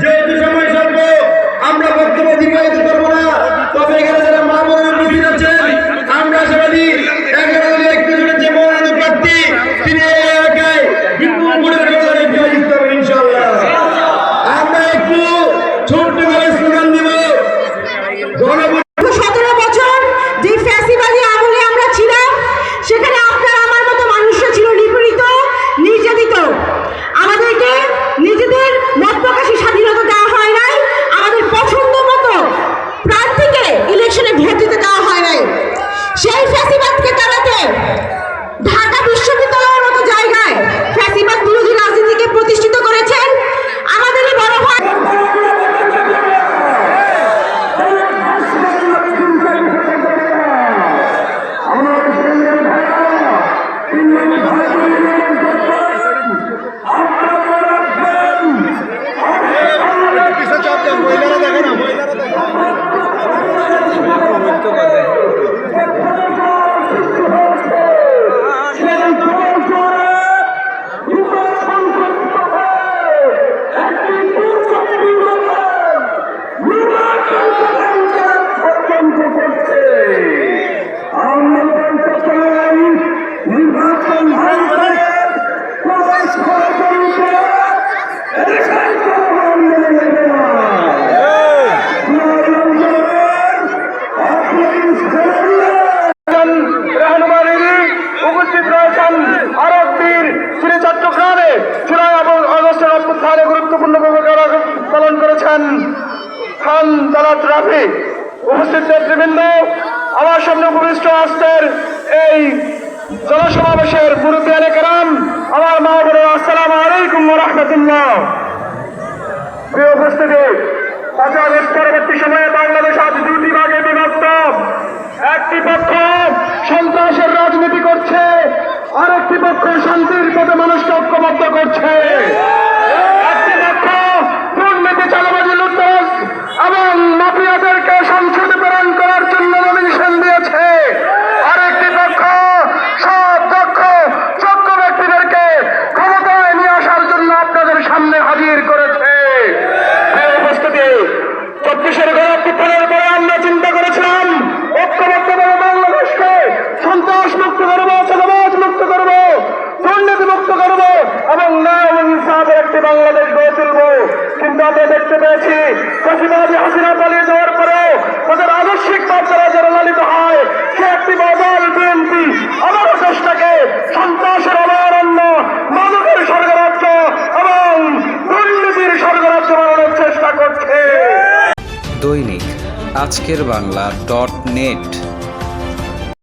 যেহেতু সময় স্বল্প আমরা বক্তব্য দীর্ঘায়িত করবো না, তবে এখানে যারা মা বোনেরা উপস্থিত আছেন আমরা আশাবাদী 11 দলে 1 জনের যে মনোনীত প্রার্থী তিনি এই এলাকায় বিপুল ভোটের ব্যবধানে জয়যুক্ত হবেন ইনশাআল্লাহ। আমরা একটু ছোট্ট করে স্লোগান দিব, 17 বছর যে ফ্যাসিবাদী আমলে আমরা ছিলাম সেখানে আপনার আমার মতো মানুষরা ছিল নিপীড়িত, নির্যাতিত। আমাদেরকে নিজেদের মত প্রকাশের স্বাধীনতা দেওয়া হয় নাই, আমাদের পছন্দ মতো প্রার্থীকে ইলেকশনে ভোট দিতে দেওয়া হয় নাই। সেই ফ্যাসিবাদকে তাড়াতে ঢাকা বিশ্ববিদ্যালয়ের মতো জায়গায় ফ্যাসিবাদ বিরোধী রাজনীতিকে প্রতিষ্ঠিত করেছেন আমাদেরই বড় ভাই। গুরুত্বপূর্ণ ভূমিকা পালন করেছেন খান জালাত রাফি। উপস্থিত নেতৃবৃন্দ, আমার সামনে উপবিষ্ট আজকের এই জনসমাবেশের মুরব্বিয়ানে কেরাম, আমার মা বোনেরা, আসসালামু আলাইকুম ওয়া রাহমাতুল্লাহ। প্রিয় উপস্থিতি, 5 আগস্ট পরবর্তী সময়ে বাংলাদেশ আজ 2টি ভাগে বিভক্ত। একটি পক্ষ সন্ত্রাসের রাজনীতি করছে, আরেকটি পক্ষ শান্তির পথে মানুষকে ঐক্যবদ্ধ করছে। একটি পক্ষ দুর্নীতি, চাঁদাবাজি, লুটতরাজ এবং মাফিয়াদেরকে সংসদে প্রেরণ করার জন্য নমিনেশন দিয়েছে। আরেকটি পক্ষ সৎ, দক্ষ, যোগ্য ব্যক্তিদেরকে ক্ষমতায় নিয়ে আসার জন্য আপনাদের সামনে হাজির করেছে। এই উপস্থিতি, 24-এর গণঅভ্যুত্থানের পরে আমরা চিন্তা করেছিলাম ঐক্যবদ্ধভাবে বাংলাদেশকে সন্ত্রাস মুক্ত করবো, চাঁদাবাজ মুক্ত করবো, দুর্নীতি মুক্ত করবো এবং ন্যায় এবং ইনসাফের একটি বাংলাদেশ গড়ে তুলবো। কিন্তু আমরা দেখতে পেয়েছি ফ্যাসিবাদী হাসিনা পালিয়ে যাওয়ার পরেও তাদের আদর্শিক বার্তারা যারা লালিত হয়, সে একটি বদল বিএনপি আবারও চেষ্টাকে সন্ত্রাসের অভয়ারণ্য, মাদকের স্বর্গরাজ্য এবং দুর্নীতির স্বর্গরাজ্য বানানোর চেষ্টা করছে। দৈনিক আজকের বাংলা .net